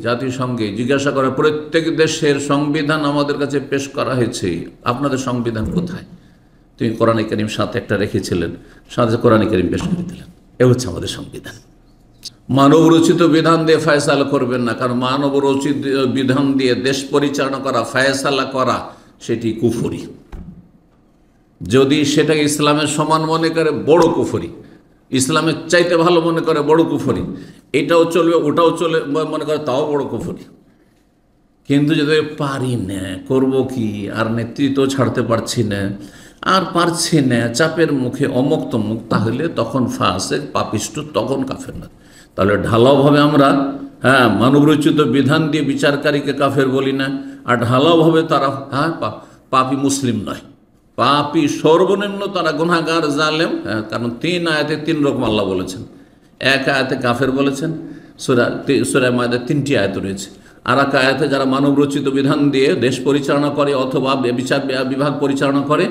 জাতিসংঘে জিজ্ঞাসা করে, প্রত্যেক দেশের সংবিধান আমাদের কাছে পেশ করা হয়েছে, আপনাদের সংবিধান কোথায়? তিনি কোরআনে কারীম সাথে একটা রেখেছিলেন, সাথে কোরআনে কারীম পেশ করে দিলেন, এ হচ্ছে আমাদের সংবিধান। মানব রচিত বিধান দিয়ে ফায়সালা করবেন না, কারণ মানব রচিত বিধান দিয়ে দেশ পরিচালনা করা, ফায়সালা করা, সেটি কুফরি। যদি সেটাকে ইসলামের সমান মনে করে, বড় কুফরি। ইসলামের চাইতে ভালো মনে করে, বড় কুফরি। এটাও চলবে, ওটাও চলে মনে করে, তাও বড় কুফরি। কিন্তু যদি পারি না, করব কি, আর নেতৃত্ব ছাড়তে পারছি না, আর পারছি না, চাপের মুখে অমুক তমুক, তাহলে তখন ফাসেক, পাপিষ্ট, তখন কাফের না। তাহলে ঢালাওভাবে আমরা মানবরচিত বিধান দিয়ে বিচারকারীকে কাফের বলি না, আর ঢালাওভাবে তারা পাপী মুসলিম নয়, পাপী সর্বনিম্ন তারা গুনাহগার, জালেম। কারণ 3 আয়াতে 3 রকম আল্লাহ বলেছেন। এক আয়াতে কাফের বলেছেন, সূরা মায়দায় 3টি আয়াত রয়েছে। আর এক আয়াতে যারা মানব রচিত বিধান দিয়ে দেশ পরিচালনা করে অথবা বিচার বিভাগ পরিচালনা করে,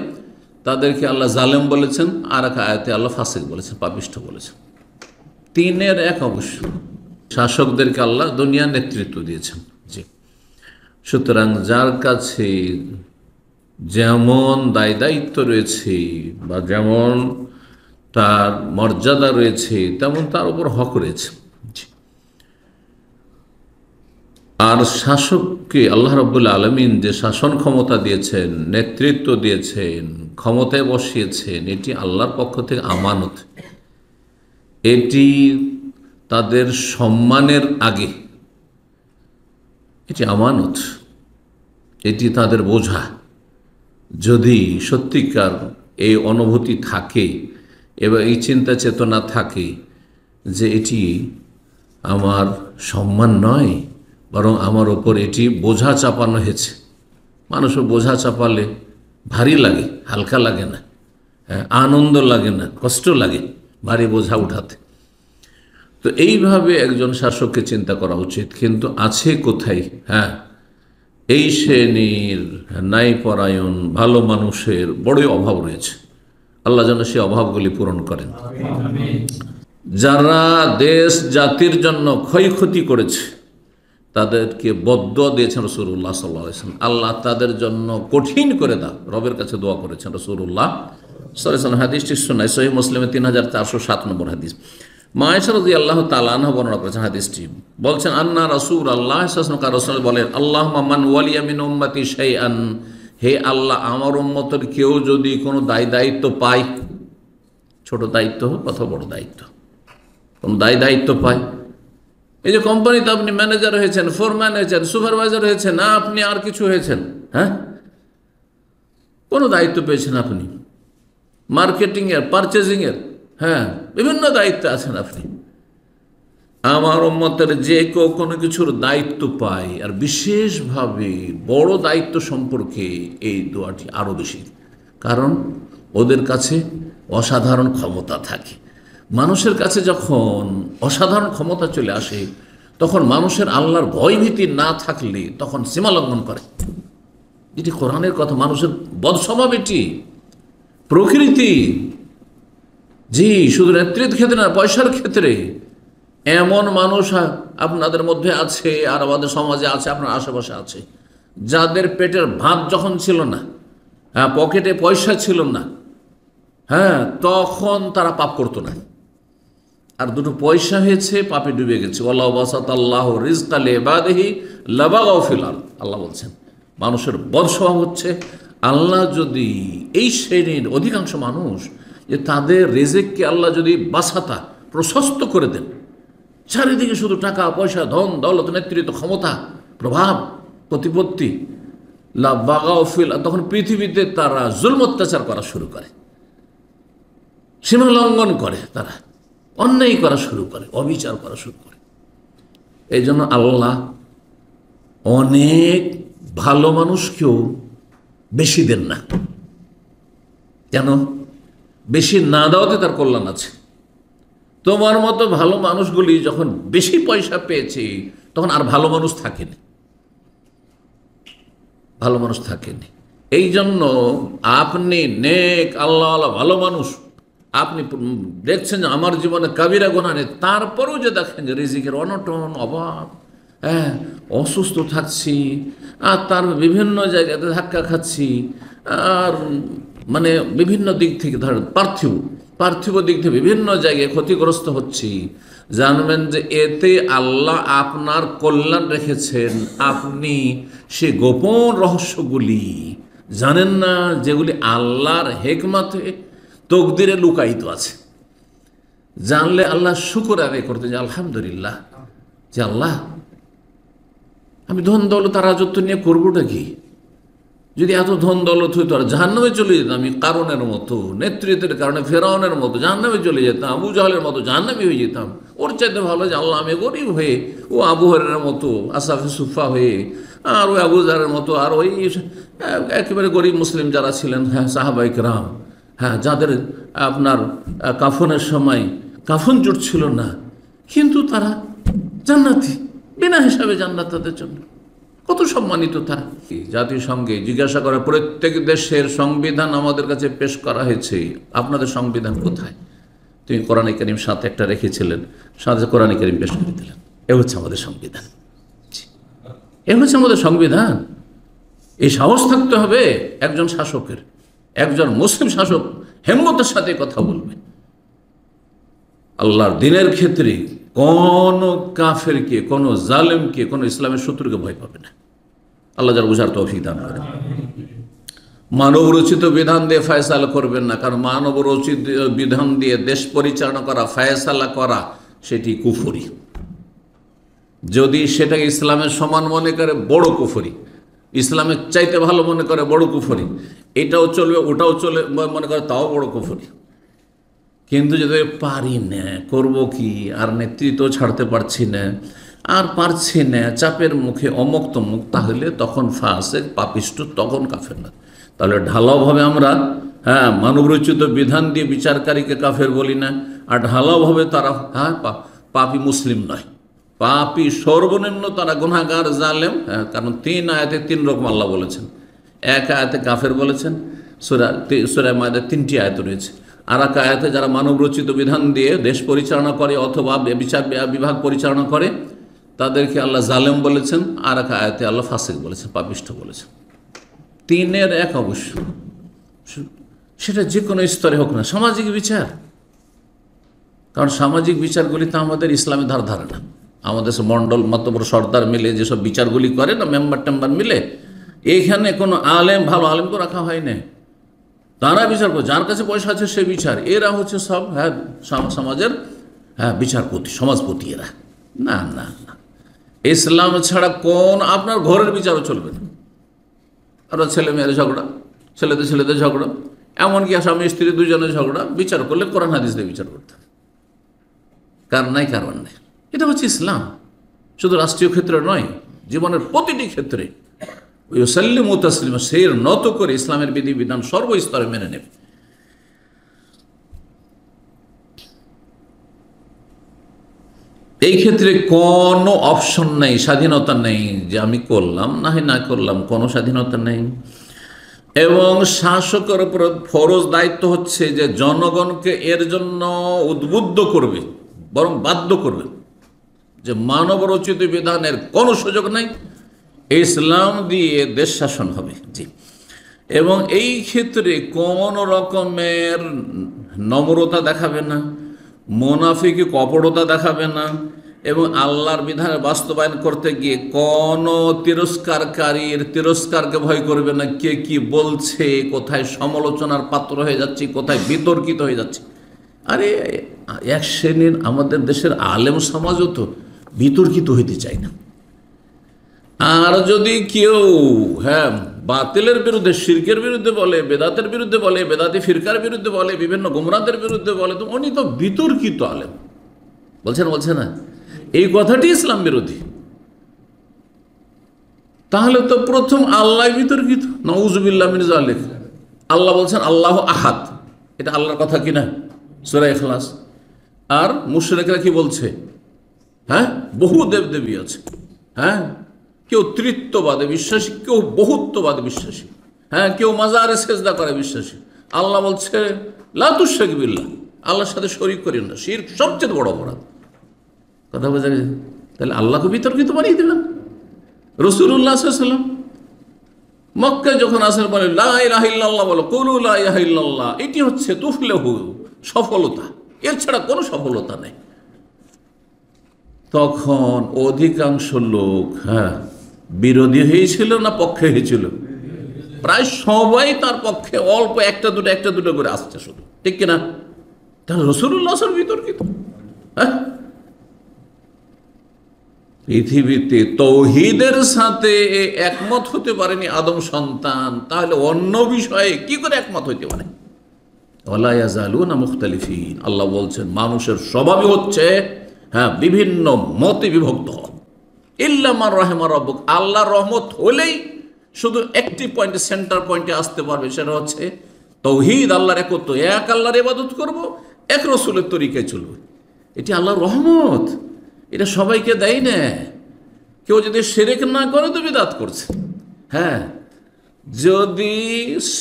তাদেরকে আল্লাহ জালেম বলেছেন। আর এক আয়াতে আল্লাহ ফাসিক বলেছেন, পাপিষ্ঠ বলেছেন। 3-এর 1 অবশ্য। শাসকদেরকে আল্লাহ দুনিয়ার নেতৃত্ব দিয়েছেন। জি, সুতরাং যার কাছে যেমন দায় দায়িত্ব রয়েছে বা যেমন তার মর্যাদা রয়েছে, তেমন তার উপর হক রয়েছে। আর শাসককে আল্লাহ রাব্বুল আলামিন যে শাসন ক্ষমতা দিয়েছেন, নেতৃত্ব দিয়েছেন, ক্ষমতায় বসিয়েছেন, এটি আল্লাহর পক্ষ থেকে আমানত। এটি তাদের সম্মানের আগে, এটি আমানত, এটি তাদের বোঝা। যদি সত্যিকার এই অনুভূতি থাকে এবং এই চিন্তা চেতনা থাকে যে এটি আমার সম্মান নয়, বরং আমার ওপর এটি বোঝা চাপানো হয়েছে। মানুষও বোঝা চাপালে ভারী লাগে, হালকা লাগে না, আনন্দ লাগে না, কষ্ট লাগে ভারী বোঝা উঠাতে। তো এইভাবে একজন শাসককে চিন্তা করা উচিত। কিন্তু আছে কোথায় এই শ্রেণীর ন্যায়পরায়ণ ভালো মানুষের বড়ই অভাব রয়েছে। আল্লাহ যেন সে অভাবগুলি পূরণ করেন। যারা দেশ জাতির জন্য ক্ষয়ক্ষতি করেছে, তাদেরকে বদদুয়া দিয়েছেন রাসূলুল্লাহ সাল্লাল্লাহু আলাইহি ওয়াসাল্লাম। আল্লাহ তাদের জন্য কঠিন করে দাও, রবের কাছে দোয়া করেছেন রাসূলুল্লাহ সাল্লাল্লাহু আলাইহি ওয়াসাল্লাম। হাদিসটি সুন্নাহ সহিহ মুসলিমে 3407 নম্বর হাদিস। মা আয়েশা রাদিয়াল্লাহু তাআলা আনহা বর্ণনা করেছেন হাদিসটি। বলছেন, আন্না রাসূলুল্লাহ সাল্লাল্লাহু আলাইহি ওয়াসাল্লাম বলেন, আল্লাহুম্মা মান ওয়ালিয়া মিন উম্মতি শাইআন, হে আল্লাহ, আমার উম্মতের কেউ যদি কোনো দায়িত্ব পায়, ছোট দায়িত্ব হোক অথবা বড় দায়িত্ব, কোনো দায়িত্ব পায়। এই যে কোম্পানিতে আপনি ম্যানেজার হয়েছেন, ফোরম্যান হয়েছেন, সুপারভাইজার হয়েছেন, না আপনি আর কিছু হয়েছেন, কোনো দায়িত্ব পেয়েছেন আপনি, মার্কেটিংয়ের, পারচেজিংয়ের, বিভিন্ন দায়িত্বে আছেন আপনি। আমার উম্মতের যে কেউ কোনো কিছুর দায়িত্ব পায়, আর বিশেষভাবে বড় দায়িত্ব সম্পর্কে এই দোয়াটি আরও বেশি, কারণ ওদের কাছে অসাধারণ ক্ষমতা থাকে। মানুষের কাছে যখন অসাধারণ ক্ষমতা চলে আসে, তখন মানুষের আল্লাহর ভয়ভীতি না থাকলে তখন সীমা লঙ্ঘন করে। এটি কোরআনের কথা। মানুষের বদস্বভাব, এটি প্রকৃতি। জি, শুধু নেতৃত্বের ক্ষেত্রে না, পয়সার ক্ষেত্রে এমন মানুষ আপনাদের মধ্যে আছে, আর আমাদের সমাজে আছে, আপনার আশেপাশে আছে, যাদের পেটের ভাত যখন ছিল না, পকেটে পয়সা ছিল না, তখন তারা পাপ করতো না। আর দুটো পয়সা হয়েছে, পাপে ডুবে গেছে। ওয়াল্লাহু বাসাতাল্লাহু রিজকা লিইবাদিহি লাবাগাউ ফিল আরদ। আল্লাহ বলছেন, মানুষের বদস্বভাব হচ্ছে, আল্লাহ যদি এই শ্রেণীর অধিকাংশ মানুষ, যে তাদের রিজিককে আল্লাহ যদি বাসাতা, প্রশস্ত করে দেন, চারিদিকে শুধু টাকা পয়সা, ধন দৌলত, নেতৃত্ব, ক্ষমতা, প্রভাব, প্রতিপত্তি, লাবাগাউ ফিল, তখন পৃথিবীতে তারা জুলম অত্যাচার করা শুরু করে, সীমা লঙ্ঘন করে, তারা অন্যায় করা শুরু করে, অবিচার করা শুরু করে। এই জন্য আল্লাহ অনেক ভালো মানুষকেও বেশি দেন না। কেন? বেশি না দেওয়াতে তার কল্যাণ আছে। তোমার মতো ভালো মানুষগুলি যখন বেশি পয়সা পেয়েছে, তখন আর ভালো মানুষ থাকেনি, ভালো মানুষ থাকেনি। এই জন্য আপনি নেক, আল্লাহ ভালো মানুষ, আপনি দেখছেন যে আমার জীবনে কাবিরা গুনাহ নেই, তারপরেও যে দেখেন যে রিজিকের অনটন, অভাব, হ্যাঁ, অসুস্থ থাকছি, আর তার বিভিন্ন জায়গাতে ধাক্কা খাচ্ছি, আর মানে বিভিন্ন দিক থেকে ধরেন পার্থিব দিক থেকে বিভিন্ন জায়গায় ক্ষতিগ্রস্ত হচ্ছি, জানবেন যে এতে আল্লাহ আপনার কল্যাণ রেখেছেন। আপনি সে গোপন রহস্যগুলি জানেন না, যেগুলি আল্লাহর হেকমতে তকদিরে লুকায়িত আছে। জানলে আল্লাহ শুকর আদায় করতে, যে আলহামদুলিল্লাহ, যে আল্লাহ আমি ধন দৌলত আর রাজত্ব নিয়ে করবোটা কি? যদি এত ধন দৌলত হইতো আর জাহান্নামে চলে যেতাম, আমি কারণের মতো নেতৃত্বের কারণে ফেরাউনের মতো জাহান্নামে চলে যেতাম, আবু জাহলের মতো জাহান্নামে হয়ে যেতাম। ওর চাইতে ভালো যে আল্লাহ আমি গরিব হয়ে, ও আবু হরের মতো আসাফে সুফা হয়ে, আর ওই আবু জারের মতো, আর ওই একেবারে গরিব মুসলিম যারা ছিলেন, হ্যাঁ সাহাবাই কেরাম, হ্যাঁ যাদের আপনার কাফনের সময় কাফন জুটছিল না, কিন্তু তারা জান্নাতি, বিনা হিসাবে জান্নাত তাদের জন্য। কত সম্মানিত তারা। জাতিসংঘে জিজ্ঞাসা করা, প্রত্যেক দেশের সংবিধান আমাদের কাছে পেশ করা হয়েছে, আপনাদের সংবিধান কোথায়? তুমি কোরআনে কারীম সাথে একটা রেখেছিলেন, সাথে কোরআনে কারীম পেশ করে দিলেন। এ হচ্ছে আমাদের সংবিধান, এ হচ্ছে আমাদের সংবিধান। এই সাহস থাকতে হবে একজন শাসকের, একজন মুসলিম শাসক হিম্মতের সাথে কথা বলবে। আল্লাহর দিনের ক্ষেত্রে কোন কাফেরকে, কোন জালেমকে, কোন ইসলামের শত্রুকে ভয় পাবে না। আল্লাহ যার বুঝার তৌফিক দান করেন। মানব রচিত বিধান দিয়ে ফায়সালা করবেন না, কারণ মানব রচিত বিধান দিয়ে দেশ পরিচালনা করা, ফায়সালা করা, সেটি কুফরি। যদি সেটাকে ইসলামের সমান মনে করে, বড় কুফরি। ইসলামের চাইতে ভালো মনে করে, বড় কুফরি। এটাও চলবে, ওটাও চলে মনে করে, তাও বড় কুফরি। কিন্তু যদি পারি না, করবো কি, আর নেতৃত্ব ছাড়তে পারছি না, আর পারছি না, চাপের মুখে অমুক তমুক, তাহলে তখন ফাসেক, পাপিষ্ট, তখন কাফের না। তাহলে ঢালাওভাবে আমরা মানবরচিত বিধান দিয়ে বিচারকারীকে কাফের বলি না, আর ঢালাওভাবে তারা পাপী মুসলিম নয়, পাপী সর্বনিম্ন তারা গুনাহগার, জালেম। কারণ 3 আয়াতে 3 রকম আল্লাহ বলেছেন। এক আয়াতে কাফের বলেছেন, সূরা মায়দায় 3টি আয়াত রয়েছে। আর এক আয়াতে যারা মানবরচিত বিধান দিয়ে দেশ পরিচালনা করে অথবা বিচার বিভাগ পরিচালনা করে, তাদেরকে আল্লাহ জালেম বলেছেন। আর এক আয়াতে আল্লাহ ফাসিক বলেছেন, পাপিষ্ঠ বলেছেন। 3-এর 1 অবশ্য, সেটা যে কোনো স্তরে হোক না। সামাজিক বিচার, কারণ সামাজিক বিচারগুলি তো আমাদের ইসলামে ধারে না। আমাদের মণ্ডল মাতবর সর্দার মিলে যেসব বিচারগুলি করে না, মেম্বার টেম্বার মিলে, এইখানে কোনো আলেম, ভালো আলেমকে রাখা হয় না। তারা বিচার করে, যার কাছে পয়সা আছে সে বিচার। এরা হচ্ছে সব সমাজের বিচারপতি, সমাজপতি এরা। না না না, ইসলাম ছাড়া কোন আপনার ঘরের বিচারও চলবে না। আর ছেলে মেয়ের ঝগড়া, ছেলেদের ঝগড়া, এমনকি স্বামী স্ত্রী দুজনের ঝগড়া, বিচার করলে কোরআন হাদিস দিয়ে বিচার করতে হবে। কারণ নেই। এটা হচ্ছে ইসলাম। শুধু রাষ্ট্রীয় ক্ষেত্রে নয়, জীবনের প্রতিটি ক্ষেত্রে ওয়াসাল্লিমু তাসলিমা, সেই নত করে ইসলামের বিধিবিধান সর্বস্তরে মেনে নেবে। এই ক্ষেত্রে কোনো অপশন নেই, স্বাধীনতা নেই যে আমি করলাম না করলাম, কোনো স্বাধীনতা নেই। এবং শাসকের উপর ফরজ দায়িত্ব হচ্ছে যে জনগণকে এর জন্য উদ্বুদ্ধ করবে, বরং বাধ্য করবে যে মানব রচিত বিধানের কোনো সুযোগ নাই, ইসলাম দিয়ে দেশ শাসন হবে। জি, এবং এই ক্ষেত্রে কোন রকমের নম্রতা দেখাবে না, মুনাফিকি কপটতা দেখাবে না, এবং আল্লাহর বিধানের বাস্তবায়ন করতে গিয়ে কোন তিরস্কারকারীর তিরস্কারকে ভয় করবে না। কে কি বলছে, কোথায় সমালোচনার পাত্র হয়ে যাচ্ছে, কোথায় বিতর্কিত হয়ে যাচ্ছে। আরে এক শ্রেণীর আমাদের দেশের আলেম সমাজও তো বিতর্কিত হইতে চায় না। আর যদি কেউ বাতিলের বিরুদ্ধে, শিরকের বিরুদ্ধে বলে, বেদাতের বিরুদ্ধে বলে, বেদাতি ফিরকার বিরুদ্ধে বলে, বিভিন্ন গুমরাদের বিরুদ্ধে বলে, তো উনি তো বিতর্কিত আলেম। বলছে না এই কথাটি ইসলাম বিরোধী। তাহলে তো প্রথম আল্লাহ বিতর্কিত, নাউযুবিল্লাহ মিন যালিক। আল্লাহ বলছেন আল্লাহ আহাদ, এটা আল্লাহর কথা কিনা, সূরা ইখলাস। আর মুশরিকরা কি বলছে? বহু দেবদেবী আছে। কেউ তৃত্ববাদে বিশ্বাসী, কেউ বহুত্ববাদে বিশ্বাসী, কেউ মাজারে সেজদা করে বিশ্বাসী। আল্লাহ বলছে লা তুশরিক বিল্লাহ, আল্লাহর সাথে শরীক করিও না। শিরক সবচেয়ে বড় অপরাধ। কথা বোঝা গেছে? তাহলে আল্লাহকে বিতর্কিত বানিয়ে দেবেন। রাসূলুল্লাহ সাল্লাল্লাহু আলাইহি ওয়াসাল্লাম মক্কায় যখন আসেন বলে লা ইলাহা ইল্লাল্লাহ, বলো কুলু লা ইলাহা ইল্লাল্লাহ, এটি হচ্ছে তুফলিহু, সফলতা, এর ছাড়া কোনো সফলতা নেই। তখন অধিকাংশ লোক বিরোধী হয়েছিল না পক্ষে হয়েছিল? প্রায় সবাই তার পক্ষে, অল্প একটা দুটো করে আসছে শুধু, ঠিক কিনা? তাহলে রাসূলুল্লাহ সাল্লাল্লাহু আলাইহি ওয়াসাল্লাম বিতর্কিত। পৃথিবীতে তৌহিদের সাথে একমত হতে পারেনি আদম সন্তান, তাহলে অন্য বিষয়ে কি করে একমত হইতে পারে? ওয়ালা ইয়াজালুনা মুখতালিফিন, আল্লাহ বলছেন মানুষের স্বভাবই হচ্ছে বিভিন্ন মতে বিভক্ত হওয়া। ইল্লা মান রাহিমা রাব্বুক, আল্লাহর রহমত হলেই শুধু একটি পয়েন্টে, সেন্টার পয়েন্টে আসতে পারবে, সেটা হচ্ছে তৌহিদ, আল্লাহর একত্ব, এক আল্লাহর ইবাদত করব, এক রাসূলের তরিকায় চলবে। এটি আল্লাহর রহমত, এটা সবাইকে দেয় না। কেউ যদি শিরক না করে তো বিদআত করছে। যদি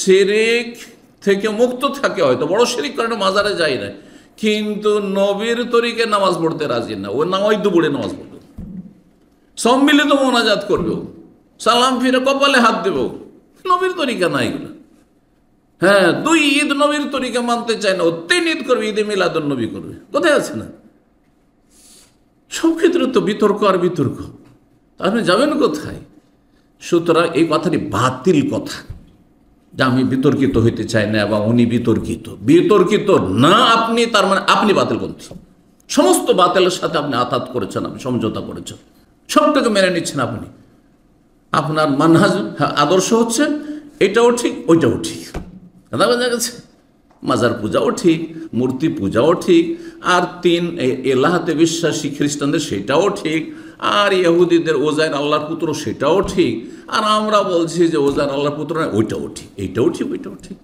শিরক থেকে মুক্ত থাকে, হয়তো বড় শিরক করে না, মাজারে যায় না, কিন্তু নবীর তরিকায় নামাজ পড়তে রাজি না, ও নামাজ দুপুরে নামাজ পড়বে, সম্মিলিত মোনাজাত করবে, সালাম ফিরে কপালে হাত দেব, নবীর তরিকা না এগুলো। 2 ঈদ নবীর তরিকা মানতে চায় না, ও 3 ঈদ করবে, ঈদে মিলাদুন নবী করবে, কোথায় আছে না? সব ক্ষেত্রে তো বিতর্ক আর বিতর্ক, আপনি যাবেন কোথায়? সুতরাং এই কথাটি বাতিল কথা, যে আমি বিতর্কিত হইতে চাই না এবং উনি বিতর্কিত না আপনি, তার মানে আপনি বাতিলপন্থী। সমস্ত বাতিলের সাথে আপনি আতাত করেছেন, আপনি সমঝোতা করেছেন, সবটাকে মেনে নিচ্ছেন আপনি। আপনার মানহাজ, আদর্শ হচ্ছে এটাও ঠিক ওইটাও ঠিক, কথা বোঝা গেছে? মাজার পূজাও ঠিক, মূর্তি পূজাও ঠিক, আর 3 এলাহাতে বিশ্বাসী খ্রিস্টানদের সেটাও ঠিক, আর ইহুদিদের ওজাইর আল্লাহর পুত্র সেটাও ঠিক, আর আমরা বলছি যে ওজাইর আল্লাহর পুত্র না, ওইটাও ঠিক, এইটাও ঠিক ওইটাও ঠিক।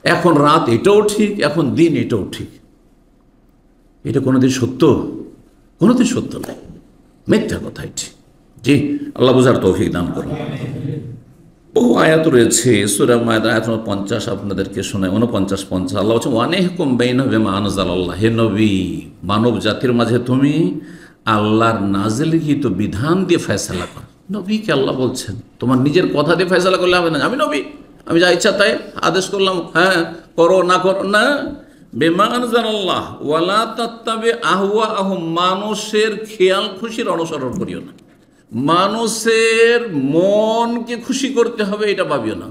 এখন রাত এটাও ঠিক, এখন দিন এটাও ঠিক। এটা কোনোদিন সত্য? কোনোদিন সত্য নয়, মিথ্যা কথা এটি। জি, আল্লাহ বুঝার তৌফিক দান করুন। বহু আয়াত রয়েছে, সূরা মায়দা আয়াত 50 আপনাদেরকে শোনায়, 49-50। আল্লাহ বলছেন ওয়ানিহকুম বাইনাহুম বিমা আনজালাল্লাহ, হে নবী, মানব জাতির মাঝে তুমি আল্লাহর নাজিলকৃত বিধান দিয়ে ফয়সালা করো। নবীকে আল্লাহ বলছেন তোমার নিজের কথা দিয়ে ফয়সালা করলে হবে না। আমি নবী, আমি যা ইচ্ছা তাই আদেশ করলাম, করো না করো না। বিমা আনজালাল্লাহ ওয়ালা তাত্তাবি আহওয়াহুম, মানুষের খেয়াল খুশির অনুসরণ করিও না। মানুষের মনকে খুশি করতে হবে এটা ভাবিও না,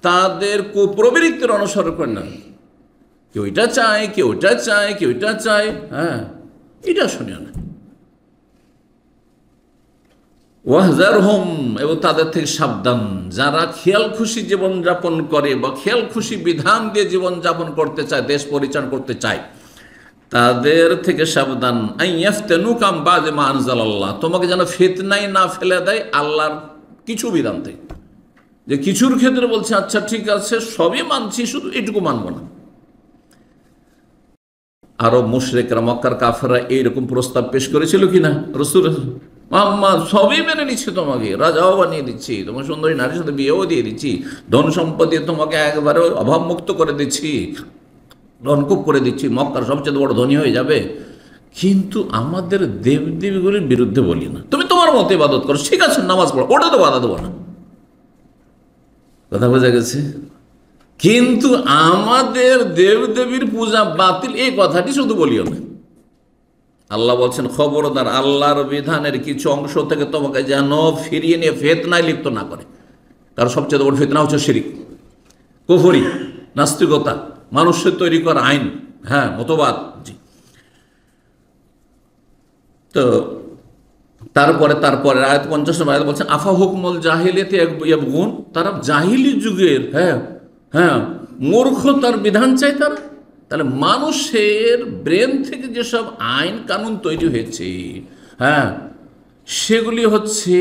তাদের কুপ্রবৃত্তির অনুসরণ করে না। কেউ এটা চায়, কেউ এটা চায়, কেউ এটা চায়, এটা শুনিও না। ওয়াহজারহুম, এবং তাদের থেকে সাবধান, যারা খেয়াল খুশি জীবনযাপন করে বা খেয়াল খুশি বিধান দিয়ে জীবনযাপন করতে চায়, দেশ পরিচালনা করতে চায়, তাদের থেকে সাবধান। আইয়াফতানুকাম বাদে মা আনজালাল্লাহ, তোমাকে যেন ফিতনায় না ফেলে দেয় আল্লাহর কিছু বিধান থেকে, যে কিছুর ক্ষেত্রে বলছে আচ্ছা ঠিক আছে সবই মানছি, শুধু এটুকু মানব না। আরব মুশরিকরা, মক্কার কাফেররা এইরকম প্রস্তাব পেশ করেছিল কিনা? রাসূল মুহাম্মদ সবই মেনে নিচ্ছি, তোমাকে রাজাও বানিয়ে দিচ্ছি, তোমার সুন্দরী নারীর সাথে বিয়েও দিয়ে দিচ্ছি, ধন সম্পত্তি তোমাকে একবারে অভাবমুক্ত করে দিচ্ছি, রনকুপ করে দিচ্ছি, মক্কার সবচেয়ে বড় ধনী হয়ে যাবে, কিন্তু আমাদের দেবদেবীগুলির বিরুদ্ধে বলি না। তুমি তোমার মতো ইবাদত করো, ঠিক আছে, নামাজ পড়ো, ওটা তো বাধা দেবো না, কথা বোঝা গেছে? কিন্তু আমাদের দেবদেবীর পূজা বাতিল, এই কথাটি শুধু বলিও না। আল্লাহ বলছেন খবরদার, আল্লাহর বিধানের কিছু অংশ থেকে তোমাকে যেন ফিরিয়ে নিয়ে ফিতনায় লিপ্ত না করে। কারণ সবচেয়ে বড় ফিতনা হচ্ছে শিরক, কুফরি, নাস্তিকতা, মানুষের তৈরি করা আইন, মতবাদ। জি, তো তারপরে আয়াত 50 আয়াত বলছেন আফা হুকমুল জাহিলিয়াতি ইয়াবগুন, তারা জাহিলি যুগের মূর্খতার বিধান চায় তারা। তাহলে মানুষের ব্রেন থেকে যেসব আইন কানুন তৈরি হয়েছে, সেগুলি হচ্ছে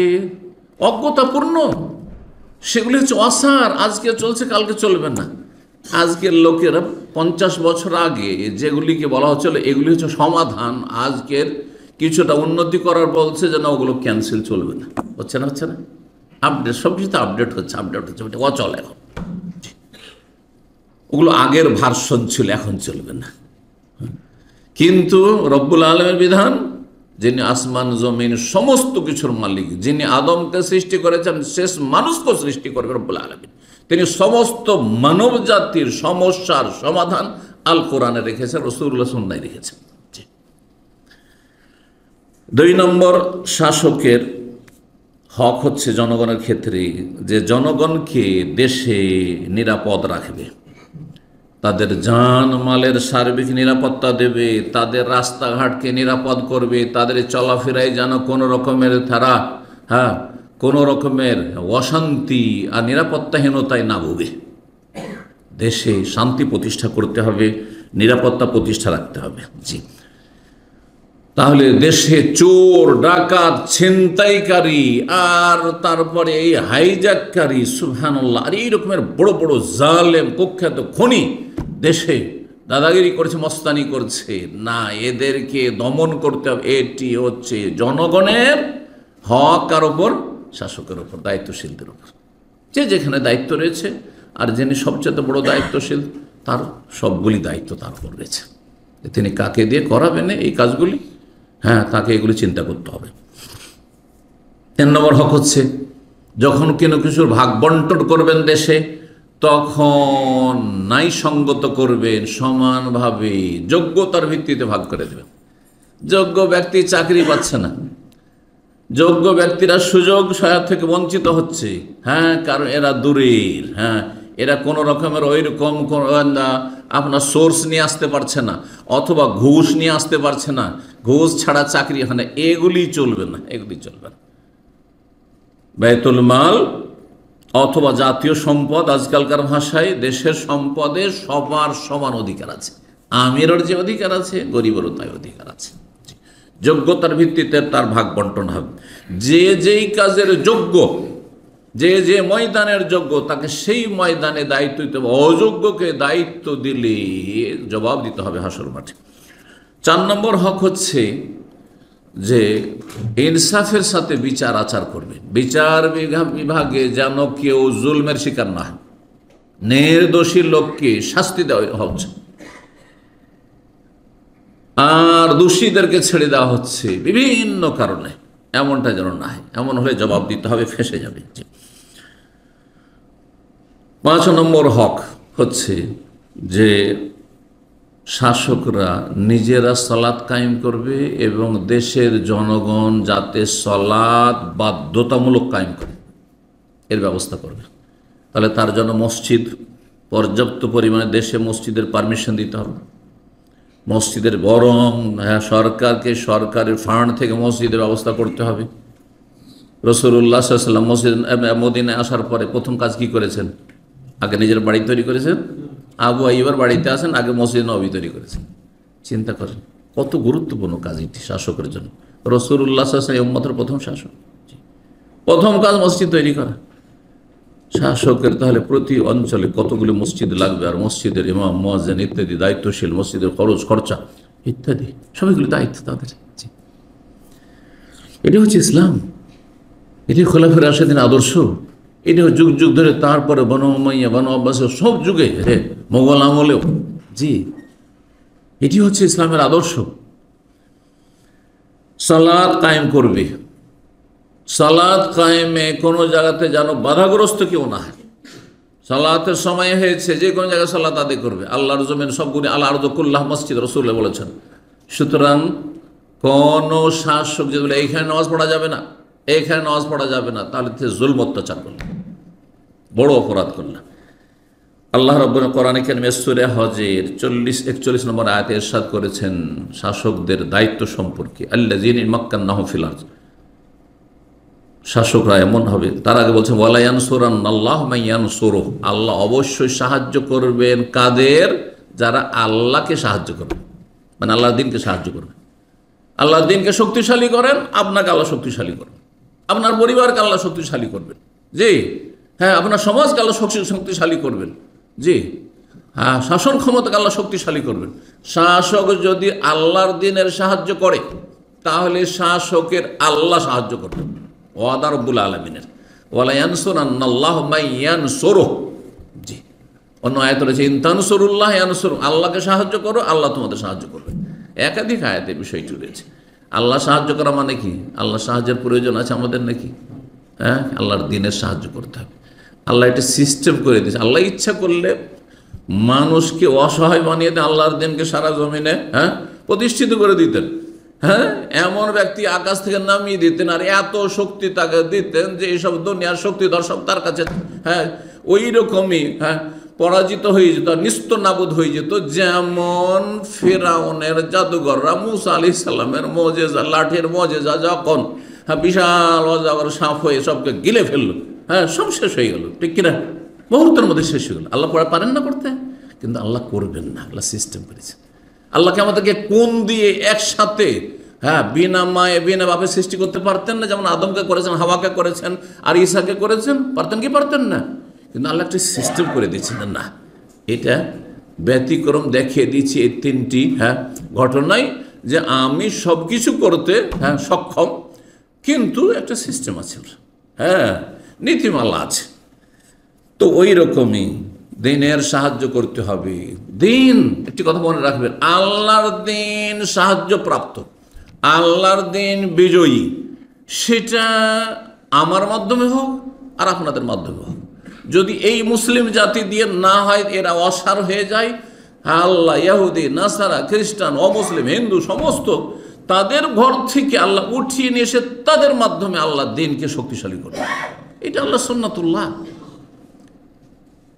অজ্ঞতাপূর্ণ, সেগুলি হচ্ছে অসার, আজকে চলছে কালকে চলবে না। আজকের লোকেরা 50 বছর আগে যেগুলিকে বলা হচ্ছিল এগুলি হচ্ছে সমাধান, আজকের কিছুটা উন্নতি করার বলছে যে না ওগুলো ক্যান্সেল, চলবে না, হচ্ছে না আপডেট, সব কিছু আপডেট হচ্ছে, ওটা অচল এখন। ওগুলো আগের ভার্সন ছিল, এখন চলবে না। কিন্তু রব্বুল আলামিনের বিধান যিনি আসমান জমিন সমস্ত কিছুর মালিক, যিনি আদমকে সৃষ্টি করেছেন, শেষ মানুষকে সৃষ্টি করবেন রব্বুল আলামিন, তিনি সমস্ত মানব জাতির সমস্যার সমাধান আল কোরআনে রেখেছেন, রাসূলুল্লাহ সুন্নাহয় রেখেছেন। 2 নম্বর, শাসকের হক হচ্ছে জনগণের ক্ষেত্রে যে জনগণকে দেশে নিরাপদ রাখবে, তাদের জান মালের সার্বিক নিরাপত্তা দেবে, তাদের রাস্তাঘাটকে নিরাপদ করবে, তাদের চলাফেরায় যেন কোনো রকমের ধারা কোনো রকমের অশান্তি আর নিরাপত্তাহীনতায় না ভোগে। দেশে শান্তি প্রতিষ্ঠা করতে হবে, নিরাপত্তা প্রতিষ্ঠা রাখতে হবে। জি, তাহলে দেশে চোর, ডাকাত, ছিনতাইকারী আর তারপরে এই হাইজ্যাককারী, সুবহানাল্লাহ, আর এই রকমের বড় বড় জালেম কুখ্যাত খনি দেশে দাদাগিরি করছে, মস্তানি করছে না, এদেরকে দমন করতে হবে। এটি হচ্ছে জনগণের হক কার ওপর? শাসকের ওপর, দায়িত্বশীলদের ওপর। যে যেখানে দায়িত্ব রয়েছে আর যিনি সবচেয়ে বড় দায়িত্বশীল, তার সবগুলি দায়িত্ব তার উপর রয়েছে। তিনি কাকে দিয়ে করাবেন এই কাজগুলি, তাকে এগুলি চিন্তা করতে হবে। 3 নম্বর হক হচ্ছে যখন কোনো কিছুর ভাগ বন্টন করবেন দেশে, তখন ন্যায়সঙ্গত করবেন, সমানভাবে যোগ্যতার ভিত্তিতে ভাগ করে দেবেন। যোগ্য ব্যক্তি চাকরি পাচ্ছে না, যোগ্য ব্যক্তিরা সুযোগ সহায়তা থেকে বঞ্চিত হচ্ছে, কারণ এরা দূরের, এরা কোনো রকমের ওই রকম আপনার সোর্স নিয়ে আসতে পারছে না, অথবা ঘুষ নিয়ে আসতে পারছে না, ঘুষ ছাড়া চাকরি হয় না, এগুলি চলবে না, এগুলি চলবে না। বাইতুল মাল অথবা জাতীয় সম্পদ, আজকালকার ভাষায় দেশের সম্পদে সবার সমান অধিকার আছে। আমিরের যে অধিকার আছে, গরিবেরও তাই অধিকার আছে। যোগ্যতার ভিত্তিতে তার ভাগ বন্টন হবে। যে যেই কাজের যোগ্য, যে যে ময়দানের যোগ্য, তাকে সেই ময়দানে দায়িত্ব দিতে হবে। অযোগ্যকে দায়িত্ব দিলে জবাব দিতে হবে হাসর মাঠে। 4 নম্বর হক হচ্ছে যে ইনসাফের সাথে বিচার আচার করবে। বিচার বিভাগে যেন কেউ জুলমের শিকার না হয়, নির্দোষী লোককে শাস্তি দেওয়া হচ্ছে আর দোষীদেরকে ছেড়ে দেওয়া হচ্ছে বিভিন্ন কারণে, এমনটা যেন না হয়। এমন হলে জবাব দিতে হবে, ফেঁসে যাবে। 5 নম্বর হক হচ্ছে যে শাসকরা নিজেরা সালাত কায়েম করবে এবং দেশের জনগণ যাতে সালাত বাধ্যতামূলক কায়েম করে এর ব্যবস্থা করবে। তাহলে তার জন্য মসজিদ, পর্যাপ্ত পরিমাণে দেশে মসজিদের পারমিশন দিতে হবে। মসজিদের বরং সরকারকে সরকারের ফান্ড থেকে মসজিদের ব্যবস্থা করতে হবে। রাসূলুল্লাহ সাল্লাল্লাহু আলাইহি ওয়াসাল্লাম মসজিদ মদিনায় আসার পরে প্রথম কাজ কি করেছেন? আগে নিজের বাড়ি তৈরি করেছেন। আবু আইয়ুবের বাড়িতে আসেন, আগে মসজিদ নববী তৈরি করেছেন। চিন্তা করেন কত গুরুত্বপূর্ণ কাজ এটি শাসকের জন্য। রাসূলুল্লাহ সাল্লাল্লাহু আলাইহি ওয়াসাল্লাম উম্মতের প্রথম শাসক, প্রথম কাজ মসজিদ তৈরি করা। শাসকের তাহলে প্রতি অঞ্চলে কতগুলো মসজিদ লাগবে, আর মসজিদের ইমাম, মুয়াজ্জিন ইত্যাদি দায়িত্বশীল, মসজিদের খরচ খরচা ইত্যাদি সবগুলো দায়িত্ব তাদের। এটি হচ্ছে ইসলাম, এটি খোলাফের রাশেদিন আদর্শ। এটি যুগ যুগ ধরে, তারপরে বনু উমাইয়া, বনু আব্বাসের সব যুগে, মোগল আমলেও, এটি হচ্ছে ইসলামের আদর্শ। সালাত কায়েম করবে, সালাত কায়েমে কোনো জায়গাতে যেন বাধাগ্রস্ত কেউ না হয়। সালাতের সময় হয়েছে, যে কোনো জায়গায় সালাত আদায় করবে। আল্লাহর জমিন সবগুলি, আল্লাহ আরযু কুল্লাহ মসজিদ, রাসূলুল্লাহ বলেছেন। সুতরাং কোন শাসক যে বলে এইখানে নামাজ পড়া যাবে না, এইখানে নামাজ পড়া যাবে না, তাহলে জুলম অত্যাচার করল, বড় অপরাধ করল। আল্লাহ রাব্বুল কোরআনে কারীমে সূরা হজের 41 নম্বর আয়াতে ইরশাদ করেছেন শাসকদের দায়িত্ব সম্পর্কে, আল্লাযীনা মাক্কান্নাহুম ফিল আরদ। শাসকরা এমন হবে, তার আগে বলছেন ওয়ালা ইয়ানসুরান্নাল্লাহু মান ইয়ানসুরুহু, আল্লাহ অবশ্যই সাহায্য করবেন কাদের? যারা আল্লাহকে সাহায্য করবে, মানে আল্লাহর দ্বীনকে সাহায্য করবে। আল্লাহর দ্বীনকে শক্তিশালী করেন, আপনাকে আল্লাহ শক্তিশালী করবেন, আপনার পরিবারকে আল্লাহ শক্তিশালী করবেন, আপনার সমাজকে আল্লাহ শক্তিশালী করবেন, শাসন ক্ষমতাকে আল্লাহ শক্তিশালী করবেন। শাসক যদি আল্লাহর দ্বীনের সাহায্য করে, তাহলে শাসকের আল্লাহ সাহায্য করবেন। ওয়াদা রব্বুল আলামিনের ওয়ালা ইয়ানসুরান্নাল্লাহু মান ইয়ানসুরুহু। অন্য আয়াত রয়েছে ইন তানসুরুল্লাহ ইয়ানসুর, আল্লাহকে সাহায্য করো, আল্লাহ তোমাদের সাহায্য করবে। একাধিক আয়াতে বিষয়টি রয়েছে। আল্লাহ সাহায্য করা মানে কি? আল্লাহ সাহায্যের প্রয়োজন আছে আমাদের নাকি? হ্যাঁ, আল্লাহর দিনের সাহায্য করতে হবে। আল্লাহ এটা সিস্টেম করে দিয়েছে। আল্লাহ ইচ্ছা করলে মানুষকে অসহায় বানিয়ে দেন, আল্লাহর দিনকে সারা জমিনে প্রতিষ্ঠিত করে দিতেন। হ্যাঁ, এমন ব্যক্তি আকাশ থেকে নামিয়ে দিতেন, আর এত শক্তি তাকে দিতেন যে এইসব দুনিয়ার শক্তিধর সব তার কাছে ওই রকমই পরাজিত হয়ে যেত, নিস্ত নাবুদ হয়ে যেত। যেমন ফিরআউনের জাদুঘররা মুসা আলাইহিস সালামের মুজিজা, লাঠির মুজিজা যখন বিশাল অজগর সাপ হয়ে সবকে গিলে ফেললো, সব শেষ হয়ে গেল, ঠিক কিনা? মুহূর্তের মধ্যে শেষ হয়ে গেল। আল্লাহ পারেন না করতে, কিন্তু আল্লাহ করবেন না, আল্লাহ সিস্টেম করেছে। আল্লাহকে আমাদেরকে কোন দিয়ে একসাথে বিনা মায়ে বিনা বাপে সৃষ্টি করতে পারতেন না? যেমন আদমকে করেছেন, হাওয়াকে করেছেন, আর ঈসাকে করেছেন, পারতেন কি পারতেন না? কিন্তু আল্লাহ একটা সিস্টেম করে দিয়েছেন। না, এটা ব্যতিক্রম দেখিয়ে দিচ্ছি এই তিনটি ঘটনায়, যে আমি সব কিছু করতে সক্ষম, কিন্তু একটা সিস্টেম আছে, নীতিমালা আছে। তো ওই রকমই দিনের সাহায্য করতে হবে। দিন, একটি কথা মনে রাখবেন, আল্লাহর দিন সাহায্য প্রাপ্ত, আল্লাহর দিন বিজয়ী, সেটা আমার মাধ্যমে হোক আর আপনাদের মাধ্যমে হোক। যদি এই মুসলিম জাতি দিয়ে না হয়, এরা অসার হয়ে যায়, আল্লাহ ইহুদি, নাসারা, খ্রিস্টান, অমুসলিম, হিন্দু সমস্ত তাদের ঘর থেকে আল্লাহ উঠিয়ে নিয়ে এসে তাদের মাধ্যমে আল্লাহ দিনকে শক্তিশালী করবে। এটা আল্লাহ সুন্নাতুল্লাহ।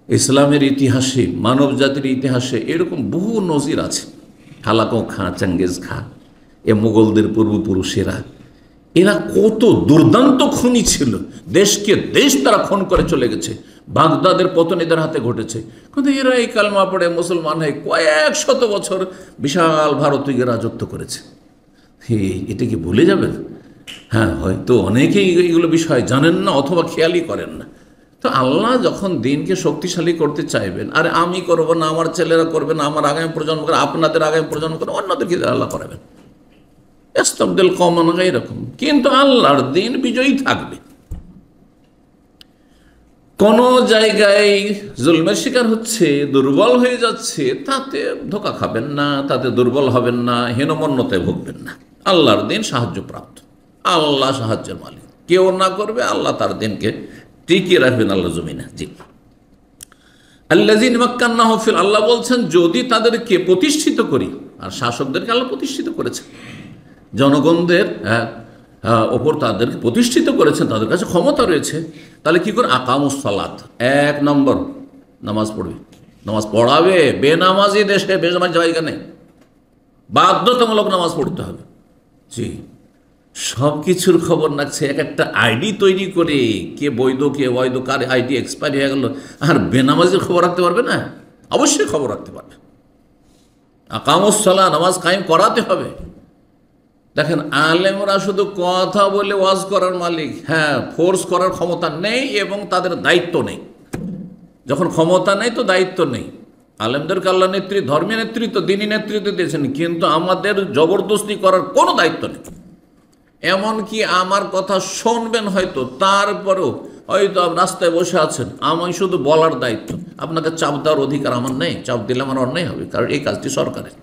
ইসলামের ইতিহাসে, মানব জাতির ইতিহাসে এরকম বহু নজির আছে। হালাকো খাঁ, চেঙ্গিজ খাঁ, এ মুঘলদের পূর্বপুরুষেরা, এরা কত দুর্দান্ত খুনি ছিল। দেশকে দেশ তারা খুন করে চলে গেছে। বাগদাদের পতন এদের হাতে ঘটেছে, কিন্তু এরা এই কালমা পড়ে মুসলমান হয়ে কয়েক শত বছর বিশাল ভারতীয় রাজত্ব করেছে। এটা কি ভুলে যাবেন? হয়তো অনেকেই এগুলো বিষয় জানেন না অথবা খেয়ালই করেন না। তো আল্লাহ যখন দিনকে শক্তিশালী করতে চাইবেন, আরে আমি করবো না, আমার ছেলেরা করবে না, আমার আগামী প্রজন্ম করে, আপনাদের আগামী প্রজন্ম করে, অন্যদেরকে আল্লাহ করাবেন, ইস্তাবদিল কওমান গায়রাকুম। কিন্তু আল্লাহর দিন বিজয়ী থাকবে। কোন জায়গায় জুলমের শিকার হচ্ছে, দুর্বল হয়ে যাচ্ছে, তাতে ধোঁকা খাবেন না, তাতে দুর্বল হবেন না, হীনমন্যতায় ভুগবেন না। আল্লাহর দিন সাহায্যপ্রাপ্ত, আল্লাহ সাহায্যের মালিক। কেউ না করবে, আল্লাহ তার দিনকে টিকিয়ে রাখবেন আল্লাহ জমিনে। জি, আল্লাযীনা মাক্কান্নাহুম ফিল, আল্লাহ বলছেন যদি তাদেরকে প্রতিষ্ঠিত করি, আর শাসকদেরকে আল্লাহ প্রতিষ্ঠিত করেছেন, জনগণদের ওপর তাদেরকে প্রতিষ্ঠিত করেছেন, তাদের কাছে ক্ষমতা রয়েছে, তাহলে কি করে? আকামুস সালাত, এক নম্বর নামাজ পড়বে, নামাজ পড়াবে। বেনামাজি দেশে বেনামাজি জায়গা নেই, বাধ্যতামূলক নামাজ পড়তে হবে। জি, সব কিছুর খবর রাখছে, এক একটা আইডি তৈরি করে, কে বৈধ কে অবৈধ, কার আইডি এক্সপায়ার হয়ে গেল, আর বেনামাজির খবর রাখতে পারবে না? অবশ্যই খবর রাখতে পারবে। আকামুস সালাত, নামাজ কায়েম করাতে হবে। দেখেন, আলেমরা শুধু কথা বলে ওয়াজ করার মালিক, ফোর্স করার ক্ষমতা নেই এবং তাদের দায়িত্ব নেই। যখন ক্ষমতা নেই তো দায়িত্ব নেই। আলেমদেরকে আল্লাহ নেতৃত্ব, ধর্মীয় নেতৃত্ব, দিনী নেতৃত্ব দিয়েছেন, কিন্তু আমাদের জবরদস্তি করার কোনো দায়িত্ব নেই। এমনকি আমার কথা শুনবেন হয়তো, তারপরেও হয়তো রাস্তায় বসে আছেন, আমি শুধু বলার দায়িত্ব, আপনাকে চাপ দেওয়ার অধিকার আমার নেই। চাপ দিলে আমার অন্যায় হবে, কারণ এই কাজটি সরকারের।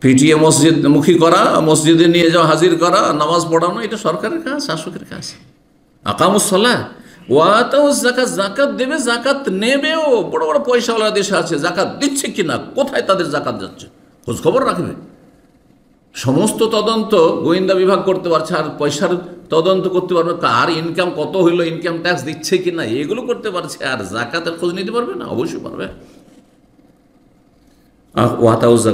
পিটিয়ে মসজিদ মুখী করা, মসজিদে নিয়ে যাওয়া, হাজির করা, নামাজ পড়ানো, এটা সরকারের কাজ, শাসকের কাজ। আকামুস সালাহ ওয়া আতাউজ যাকাত, যাকাত দেবে, যাকাত নেবেও। বড় বড় পয়সাওয়ালা দেশে আছে, যাকাত দিচ্ছে কিনা, কোথায় তাদের যাকাত যাচ্ছে, খোঁজ খবর রাখবে। সমস্ত তদন্ত গোয়েন্দা বিভাগ করতে পারছে, আর পয়সার তদন্ত করতে পারবে, কার ইনকাম কত হইলো, ইনকাম ট্যাক্স দিচ্ছে কিনা, এগুলো করতে পারছে, আর যাকাতের খোঁজ নিতে পারবে না? অবশ্যই পারবে।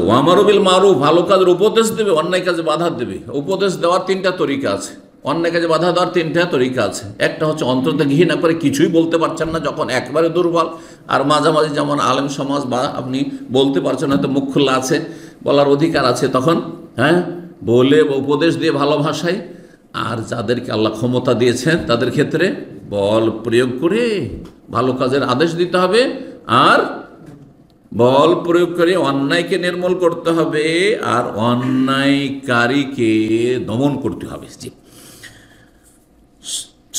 ওয়ামারু বিল মারুফ, ভালো কাজের উপদেশ দেবে, অন্যায় কাজে বাধা দেবে। উপদেশ দেওয়ার তিনটা তরিকা আছে, অন্যায় কাজে বাধা দেওয়ার তিনটা তরিকা আছে। একটা হচ্ছে অন্তর থেকে ঘৃণা করে কিছুই বলতে পারছেন না, যখন একবারে দুর্বল, আর মাঝামাঝি যেমন আলেম সমাজ বা আপনি বলতে পারছেন, হয়তো মুখ খোলা আছে, বলার অধিকার আছে, তখন বলে উপদেশ দিয়ে ভালো ভাষায়। আর যাদেরকে আল্লাহ ক্ষমতা দিয়েছেন তাদের ক্ষেত্রে বল প্রয়োগ করে ভালো কাজের আদেশ দিতে হবে, আর বল প্রয়োগ করে অন্যায়কে নির্মূল করতে হবে, আর অন্যায়কারীকে দমন করতে হবে। জি,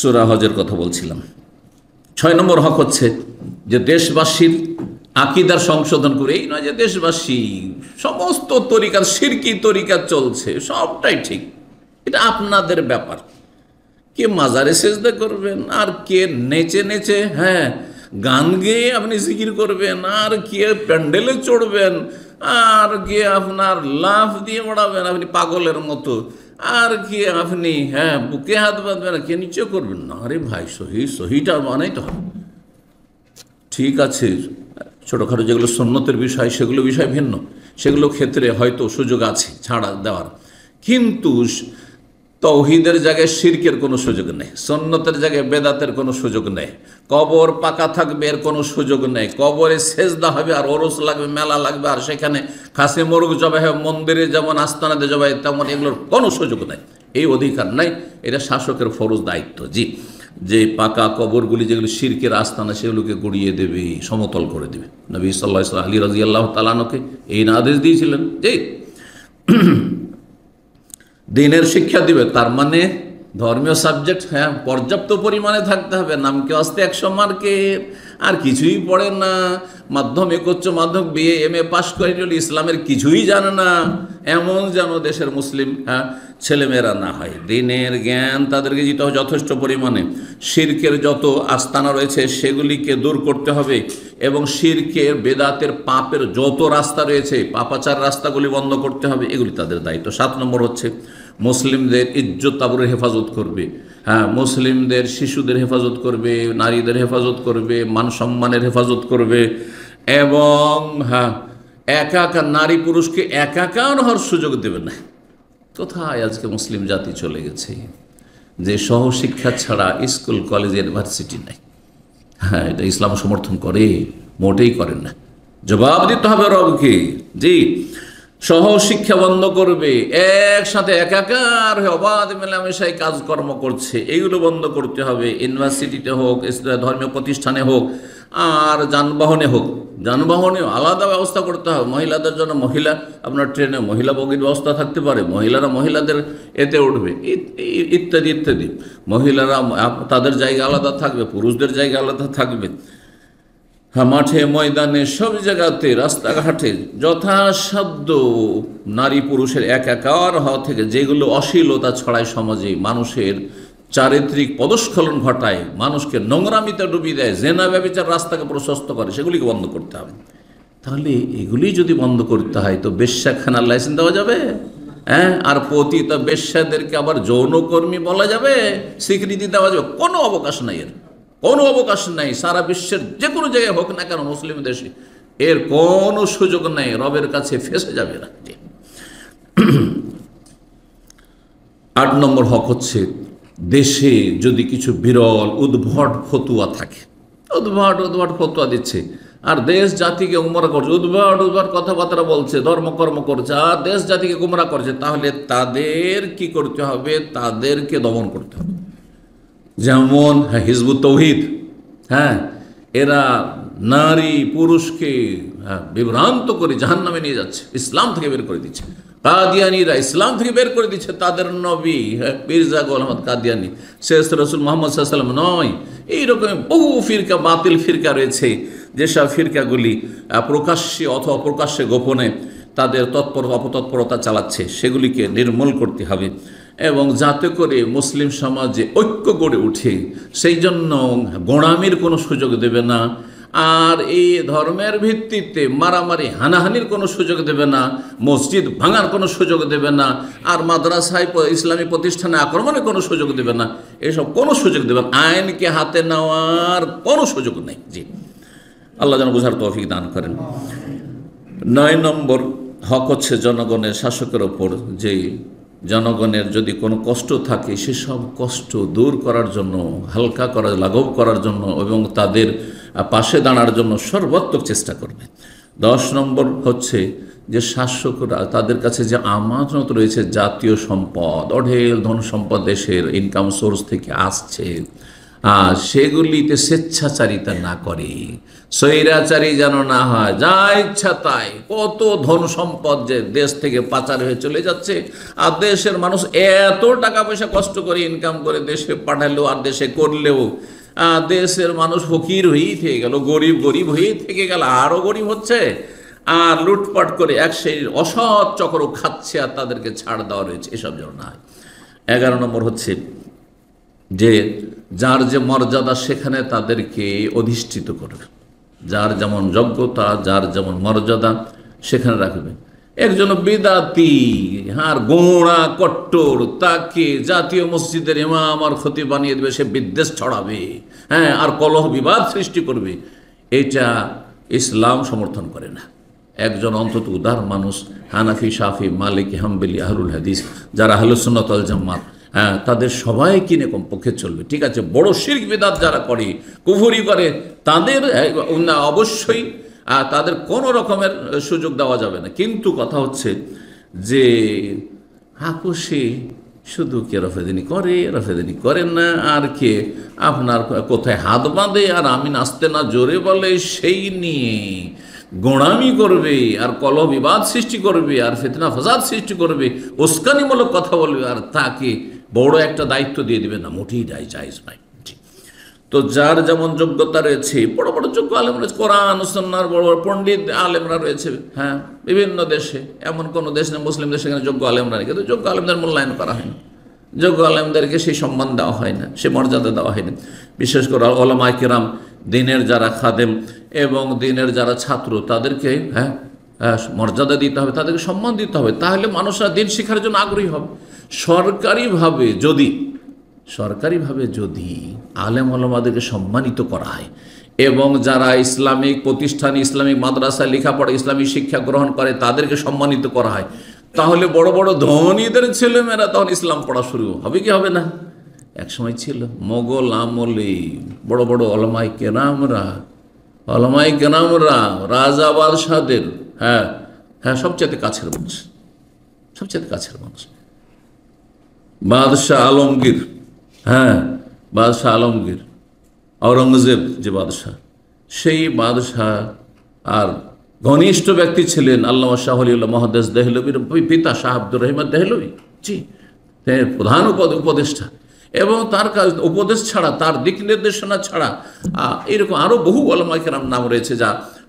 সূরা হজের কথা বলছিলাম। 6 নম্বর হক হচ্ছে যে দেশবাসীর আকিদার সংশোধন করে, এই নয় যে দেশবাসী সমস্ত তরিকার শিরকি তরিকা চলছে, সবটাই ঠিক, এটা আপনাদের ব্যাপার। কে মাজারে সেজদা করবেন, আর কে নেচে নেচে গান গেয়ে আপনি জিকির করবেন, আর কে প্যান্ডেলে চড়বেন, আর কে আপনার লাফ দিয়ে ওড়াবেন আপনি পাগলের মতো, আর কি আপনি বুকে হাত বাঁধবেন, কে নিচে করবেন না। আরে ভাই, সহিটা বানাইতে হবে। ঠিক আছে, ছোটোখাটো যেগুলো সুন্নতের বিষয় সেগুলো বিষয় ভিন্ন, সেগুলো ক্ষেত্রে হয়তো সুযোগ আছে ছাড়া দেওয়ার, কিন্তু তৌহিদের জায়গায় শিরকের কোনো সুযোগ নেই, সুন্নতের জায়গায় বেদাতের কোনো সুযোগ নেই, কবর পাকা থাকবে এর কোনো সুযোগ নেই, কবরে সেজদা হবে আর ওরস লাগবে, মেলা লাগবে, আর সেখানে খাসি মোরগ জবাই হবে, মন্দিরে যেমন আস্তানাতে জবাই তেমন এগুলোর কোনো সুযোগ নাই, এই অধিকার নাই। এটা শাসকের ফরজ দায়িত্ব, জি, যে পাকা কবরগুলি যেগুলো শিরকের আস্তানা সেগুলোকে গড়িয়ে দেবে, সমতল করে দেবে। নবী সাল্লাল্লাহু আলাইহি ওয়াসাল্লাম আলী রাদিয়াল্লাহু তাআলা আনহুকে এই আদেশ দিয়েছিলেন যে দিনের শিক্ষা দিবে, তার মানে ধর্মীয় সাবজেক্ট পর্যাপ্ত পরিমাণে থাকতে হবে, নামকে আসতে 100 মার্কের, আর কিছুই পড়ে না, মাধ্যমিক উচ্চ মাধ্যমিক বিএ এমএ পাশ করে ইসলামের কিছুই জানে না, এমন যেন দেশের মুসলিম ছেলেমেয়েরা না হয়। দিনের জ্ঞান তাদেরকে দিতে হবে যথেষ্ট পরিমাণে। শিরকের যত আস্তানা রয়েছে সেগুলিকে দূর করতে হবে, এবং শিরকের বেদাতের পাপের যত রাস্তা রয়েছে, পাপাচার রাস্তাগুলি বন্ধ করতে হবে, এগুলি তাদের দায়িত্ব। 7 নম্বর হচ্ছে মুসলিমদের ইজ্জত আবরুর হেফাজত করবে, মুসলিমদের শিশুদের হেফাজত করবে, নারীদের হেফাজত করবে, মান সম্মানের হেফাজত করবে, এবং একা নারী পুরুষকে একাকার হওয়ার সুযোগ দেবে না। কোথায় আজকে মুসলিম জাতি চলে গেছে যে সহশিক্ষা ছাড়া স্কুল কলেজ ইউনিভার্সিটি নাই। এটা ইসলাম সমর্থন করে? মোটেই করেন না। জবাব দিতে হবে রবকে। জি, সহশিক্ষা বন্ধ করবে, একসাথে একাকার হয়ে অবাধ মেলামেশায় কাজকর্ম করছে, এইগুলো বন্ধ করতে হবে। ইউনিভার্সিটিতে হোক, ধর্মীয় প্রতিষ্ঠানে হোক, আর যানবাহনে হোক, যানবাহনেও আলাদা ব্যবস্থা করতে হবে। মহিলাদের জন্য আপনার ট্রেনে মহিলা বগির ব্যবস্থা থাকতে পারে, মহিলারা মহিলাদের এতে উঠবে, ইত্যাদি ইত্যাদি। মহিলারা তাদের জায়গা আলাদা থাকবে, পুরুষদের জায়গা আলাদা থাকবে। মাঠে ময়দানে সব জায়গাতে রাস্তাঘাটে যথাসাধ্য নারী পুরুষের একাকার হওয়া থেকে যেগুলো অশ্লীলতা ছড়ায়, সমাজে মানুষের চারিত্রিক পদস্খলন ঘটায়, মানুষকে নোংরামিতে ডুবিয়ে দেয়, জেনা ব্যভিচার রাস্তাকে প্রশস্ত করে, সেগুলিকে বন্ধ করতে হবে। তাহলে এগুলি যদি বন্ধ করতে হয় তো বেশ্যাখানার লাইসেন্স দেওয়া যাবে? আর পতিত বেশ্যাদেরকে আবার যৌনকর্মী বলা যাবে, স্বীকৃতি দেওয়া যাবে? কোনো অবকাশ নাই, এর কোনো অবকাশ নাই। সারা বিশ্বের যে কোনো জায়গায় হোক না কেন, মুসলিম দেশে এর কোনো সুযোগ নেই, রবের কাছে ফেসে যাবে না। 8 নম্বর হক হচ্ছে দেশে যদি কিছু বিরল উদ্ভট ফতুয়া থাকে, উদ্ভট ফতুয়া দিচ্ছে, আর দেশ জাতিকে গুমরা করছে, উদ্ভট কথাবার্তা বলছে, ধর্মকর্ম করছে, আর দেশ জাতিকে গুমরা করছে, তাহলে তাদের কি করতে হবে? তাদেরকে দমন করতে হবে। যেমন হিজবুত তৌহিদ, এরা নারী পুরুষকে বিভ্রান্ত করে জাহান্নামে নিয়ে যাচ্ছে, ইসলাম থেকে বের করে দিচ্ছে। কাদিয়ানিরা ইসলাম থেকে বের করে দিচ্ছে তাদের নবী মির্জা গোলাম আহমদ কাদিয়ানি, শেষ রসুল মোহাম্মদ সাল্লাল্লাহু আলাইহি ওয়াসাল্লাম নয়। এইরকম বহু ফিরকা, বাতিল ফিরকা রয়েছে, যেসব ফিরকাগুলি প্রকাশ্যে অথবা প্রকাশ্যে গোপনে তাদের অপতৎপরতা চালাচ্ছে, সেগুলিকে নির্মূল করতে হবে, এবং যাতে করে মুসলিম সমাজে ঐক্য গড়ে উঠে, সেই জন্য গোঁড়ামির কোনো সুযোগ দেবে না, আর এই ধর্মের ভিত্তিতে মারামারি হানাহানির কোনো সুযোগ দেবে না, মসজিদ ভাঙার কোনো সুযোগ দেবে না, আর মাদ্রাসায় ইসলামী প্রতিষ্ঠানে আক্রমণের কোনো সুযোগ দেবে না, এসব কোনো সুযোগ দেবে না। আইনকে হাতে নেওয়ার কোনো সুযোগ নেই। জি, আল্লাহ যেন বুঝার তৌফিক দান করেন। 9 নম্বর হক হচ্ছে জনগণের শাসকের ওপর, যে জনগণের যদি কোনো কষ্ট থাকে সেসব কষ্ট দূর করার জন্য, হালকা করার, লাঘব করার জন্য এবং তাদের পাশে দাঁড়ার জন্য সর্বাত্মক চেষ্টা করবে। 10 নম্বর হচ্ছে যে শাসকরা, তাদের কাছে যে আমানত রয়েছে জাতীয় সম্পদ, অঢেল ধন সম্পদ দেশের ইনকাম সোর্স থেকে আসছে, সেগুলিতে স্বেচ্ছাচারিতা না করে, স্বৈরাচারী যেন না হয়, যা ইচ্ছা তাই কত ধন সম্পদ যে দেশ থেকে পাচার হয়ে চলে যাচ্ছে, আর দেশের মানুষ এত টাকা পয়সা কষ্ট করে ইনকাম করে দেশে পাঠালেও আর দেশে করলেও দেশের মানুষ ফকির হয়েই থেকে গেল, গরিব গরিব হয়েই থেকে গেল, আরও গরিব হচ্ছে, আর লুটপাট করে এক সেই অসৎ চক্র খাচ্ছে, আর তাদেরকে ছাড় দেওয়া রয়েছে। এসব যেন না হয়। 11 নম্বর হচ্ছে যে যার যে মর্যাদা সেখানে তাদেরকে অধিষ্ঠিত করবে, যার যেমন যোগ্যতা, যার যেমন মর্যাদা সেখানে রাখবে। একজন বিদাতি আর গোঁড়া কট্টর, তাকে জাতীয় মসজিদের ইমাম আর খতিব বানিয়ে দেবে, সে বিদ্বেষ ছড়াবে, হ্যাঁ, আর কলহ বিবাদ সৃষ্টি করবে। এটা ইসলাম সমর্থন করে না। একজন অন্তত উদার মানুষ, হানাফি, শাফি, মালিকি, হাম্বলি, আহলুল হাদিস, যারা আহলুস সুন্নাত ওয়াল জামাত, হ্যাঁ, তাদের সবাই কিনে কমপক্ষে চলবে। ঠিক আছে, বড় শিরক বিদআত যারা করে, কুফরি করে, তাদের অবশ্যই তাদের কোনো রকমের সুযোগ দেওয়া যাবে না। কিন্তু কথা হচ্ছে যে হাকুশি শুধু কে রফেদিনী করে, রফেদিনী করেন না, আর কে আপনার কোথায় হাত বাঁধে আর আমি নাচতে না জোরে বলে, সেই নিয়ে গোঁড়ামি করবে আর কলহ বিবাদ সৃষ্টি করবে আর ফিতনা ফাসাদ সৃষ্টি করবে, উস্কানিমূলক কথা বলবে, আর তাকে বড় একটা দায়িত্ব দিয়ে দিবে না, মোটেই জায়েজ নাই। তো যার যেমন যোগ্যতা রয়েছে, বড় বড় যোগ্য আলেম রয়েছে, কোরআন সুন্নাহর বড় বড় পণ্ডিত আলেমরা রয়েছে, হ্যাঁ, বিভিন্ন দেশে, এমন কোনো দেশ নেই মুসলিম দেশে সেখানে যোগ্য আলেমরা নেই, কিন্তু যোগ্য আলেমদের মূল্যায়ন করা হয় না, যোগ্য আলেমদেরকে সেই সম্মান দেওয়া হয় না, সে মর্যাদা দেওয়া হয় না। বিশেষ করে উলামায়ে কিরাম, দিনের যারা খাদেম এবং দিনের যারা ছাত্র, তাদেরকে মর্যাদা দিতে হবে, তাদেরকে সম্মান দিতে হবে, তাহলে মানুষরা দিন শিক্ষার জন্য আগ্রহী হবে। সরকারিভাবে যদি আলেম ওলামাদেরকে সম্মানিত করা হয় এবং যারা ইসলামিক প্রতিষ্ঠান, ইসলামিক মাদ্রাসায় লেখাপড়া, ইসলামিক শিক্ষা গ্রহণ করে, তাদেরকে সম্মানিত করা হয়, তাহলে বড় বড় ধনীদের ছেলেমেয়েরা তখন ইসলাম পড়া শুরু হবে কি হবে না? একসময় ছিল মোগল আমলে বড় বড় ওলামায়ে কেরামরা রাজা বাদশাহদের সবচেয়ে কাছের মানুষ, সবচেয়ে কাছের মানুষ। বাদশাহ আলমগীর, আওরঙ্গজেব যে বাদশাহ, সেই বাদশাহ আর ঘনিষ্ঠ ব্যক্তি ছিলেন আল্লামা শাহ ওলিউল্লাহ মুহাদ্দিস দেহলভির পিতা শাহ আব্দুর রহিম দেহলভি, জি, প্রধান উপদেষ্টা। এবং তার কাজ উপদেশ ছাড়া, তার দিক নির্দেশনা ছাড়া এরকম আরও বহু ওলামায়ে কেরাম নাম রয়েছে, যা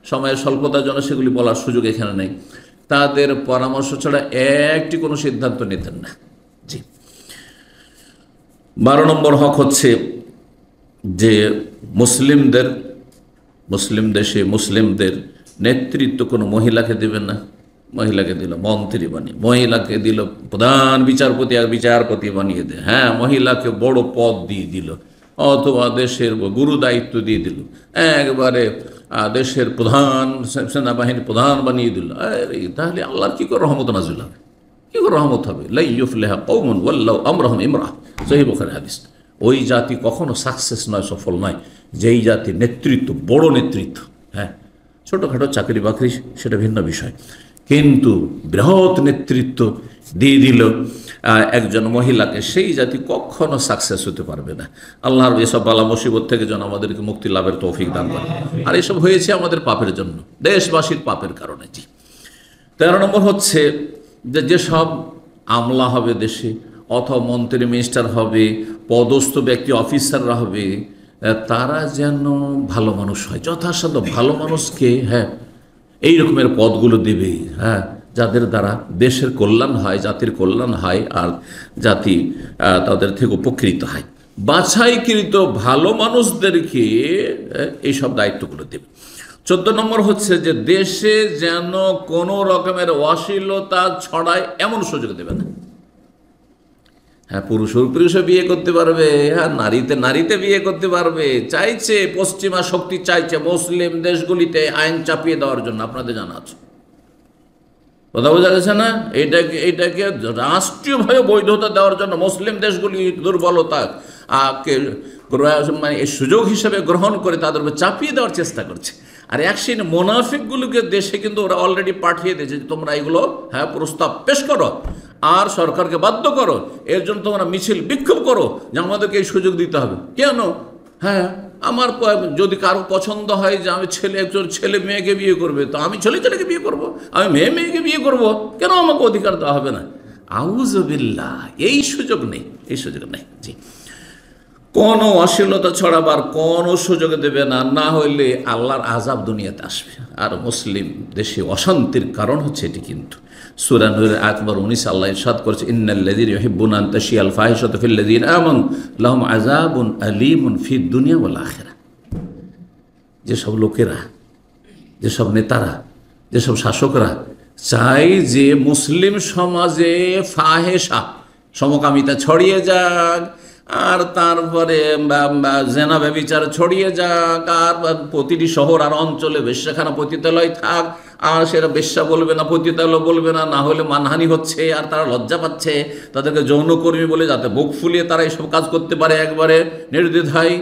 সময়ের স্বল্পতার জন্য সেগুলি বলার সুযোগ এখানে নেই। তাদের পরামর্শ ছাড়া একটি কোনো সিদ্ধান্ত নিতেন না। জি। 12 নম্বর হক হচ্ছে যে মুসলিম দেশে মুসলিমদের নেতৃত্ব কোনো মহিলাকে দেবেন না। মহিলাকে দিল মন্ত্রী বানিয়ে, মহিলাকে দিল প্রধান বিচারপতি আর বিচারপতি বানিয়ে দেয়, হ্যাঁ, মহিলাকে বড় পদ দিয়ে দিল, অথবা দেশের গুরু দায়িত্ব দিয়ে দিল, একবারে দেশের প্রধান, সেনাবাহিনীর প্রধান বানিয়ে দিল। তাহলে আল্লাহর কী করে রহমত নাজিল হবে? কী করে রহমত হবে? লা ইউফলিহু কওমুন ওয়াল্লাহু আমরাহুম ইমরাহ, সহিহ বুখারী হাদিস। ওই জাতি কখনো সাকসেস নয়, সফল নয়, যেই জাতির নেতৃত্ব, বড় নেতৃত্ব, হ্যাঁ, ছোটোখাটো চাকরি বাকরি সেটা ভিন্ন বিষয়, কিন্তু বৃহৎ নেতৃত্ব দিয়ে দিল একজন মহিলাকে, সেই জাতি কখনো সাকসেস হতে পারবে না। আল্লাহর এসব বালা মুসিবত থেকে যেন আমাদেরকে মুক্তি লাভের তৌফিক দান করে। আর এসব হয়েছে আমাদের পাপের জন্য, দেশবাসীর পাপের কারণে। জি। 13 নম্বর হচ্ছে যে যেসব আমলা হবে দেশে, অথবা মন্ত্রী মিনিস্টার হবে, পদস্থ ব্যক্তি অফিসাররা হবে, তারা যেন ভালো মানুষ হয়, যথাসাধ্য ভালো মানুষকে এই রকমের পদগুলো দেবে, যাদের দ্বারা দেশের কল্যাণ হয়, জাতির কল্যাণ হয়, আর জাতি তাদের থেকে উপকৃত হয়। বাছাইকৃত ভালো মানুষদেরকে এইসব দায়িত্বগুলো দেবে। 14 নম্বর হচ্ছে যে দেশে যেন কোনো রকমের অশ্লীলতা ছড়ায় এমন সুযোগ দেবে না। হ্যাঁ, পুরুষে বিয়ে করতে পারবে, হ্যাঁ, নারীতে বিয়ে করতে পারবে, চাইছে পশ্চিমা শক্তি চাইছে মুসলিম দেশগুলিতে আইন চাপিয়ে দেওয়ার জন্য, আপনাদের জানা আছে, কথা বোঝা গেছে না? এইটাকে রাষ্ট্রীয়ভাবে বৈধতা দেওয়ার জন্য মুসলিম দেশগুলি দুর্বলতা মানে এই সুযোগ হিসেবে গ্রহণ করে তাদের উপর চাপিয়ে দেওয়ার চেষ্টা করছে। আর একদিন মোনাফিকগুলোকে দেশে কিন্তু ওরা অলরেডি পাঠিয়ে দিয়েছে যে তোমরা এগুলো প্রস্তাব পেশ করো আর সরকারকে বাধ্য করো, এর জন্য তোমরা মিছিল বিক্ষোভ করো যে আমাদেরকে এই সুযোগ দিতে হবে। কেন? আমার যদি কারো পছন্দ হয় যে আমি একজন ছেলে মেয়েকে বিয়ে করবে, তো আমি ছেলেকে বিয়ে করব, আমি মেয়েকে বিয়ে করব, কেন আমাকে অধিকার দেওয়া হবে না? আউযুবিল্লাহ, এই সুযোগ নেই। জি। কোনো অশ্লীলতা ছড়াবার কোনো সুযোগ দেবে না, না হইলে আল্লাহর আযাব দুনিয়াতে আসবে। আর মুসলিম দেশে অশান্তির কারণ হচ্ছে এটি। কিন্তু সূরা নূরের আয়াত নম্বর 19 আল্লাহ ইরশাদ করেছে, ইন্নাল্লাযীনা ইউহিব্বুনা আন তাশিয়াল ফাহিশাতু ফিল্লাযীনা আমানু লাহুম আযাবুন আলীমুন ফিদ দুনিয়া ওয়াল আখিরাহ। যেসব লোকেরা, যেসব নেতারা, যেসব শাসকরা চাই যে মুসলিম সমাজে ফাহেসা, সমকামিতা ছড়িয়ে যাক, আর তারপরে জেনা ব্যভিচার ছড়িয়ে যাক, আর প্রতিটি শহর আর অঞ্চলে বেশ্যাখানা পতিতালয় থাক, আর সেটা বেশ্যা বলবে না, পতিতালয় বলবে না, না হলে মানহানি হচ্ছে, আর তারা লজ্জা পাচ্ছে, তাদেরকে যৌনকর্মী বলে যাতে বুক ফুলিয়ে তারা এইসব কাজ করতে পারে একবারে নির্দ্বিধায়।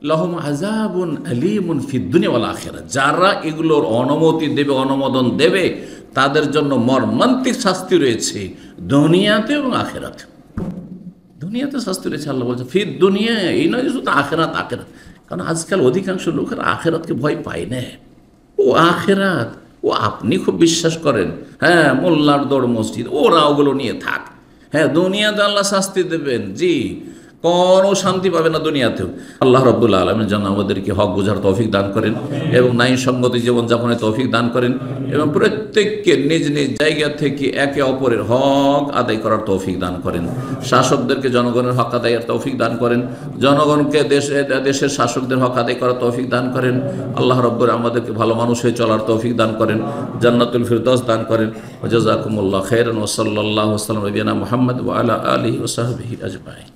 লাহুম আযাবুন আলীমুন ফিদ দুনিয়া ওয়াল আখিরাহ। যারা এগুলোর অনুমতি দেবে, অনুমোদন দেবে, তাদের জন্য মর্মান্তিক শাস্তি রয়েছে দুনিয়াতে এবং আখিরাতে। দুনিয়াতে শাস্তি রয়েছে, আল্লাহ বলছে ফিদ দুনিয়া, এই নয় যে শুধু আখিরাত। আখিরাত, কারণ আজকাল অধিকাংশ লোকের আখিরাতকে ভয় পায় না। ও আখিরাত, ও আপনি খুব বিশ্বাস করেন, হ্যাঁ, মোল্লার দৌড় মসজিদ, ওরা ওগুলো নিয়ে থাক। হ্যাঁ, দুনিয়াতে আল্লাহ শাস্তি দেবেন, জি, কোনো শান্তি পাবে না দুনিয়াতেও। আল্লাহ রাব্বুল আলামিন যেন আমাদেরকে হক বোঝার তৌফিক দান করেন এবং ন্যায়সঙ্গত জীবনযাপনের তৌফিক দান করেন এবং প্রত্যেককে নিজ নিজ জায়গা থেকে একে অপরের হক আদায় করার তৌফিক দান করেন। শাসকদেরকে জনগণের হক আদায়ের তৌফিক দান করেন, জনগণকে দেশের শাসকদের হক আদায় করার তৌফিক দান করেন। আল্লাহ রাব্বুল আমাদেরকে ভালো মানুষ হয়ে চলার তৌফিক দান করেন, জান্নাতুল ফিরদৌস দান করেন। ওয়া জাযাকুমুল্লাহু খাইরান ওয়া সাল্লাল্লাহু আলা নবিয়িনা মুহাম্মদ ওয়া আলা আলিহি ওয়া সাহবিহি আজমাইন।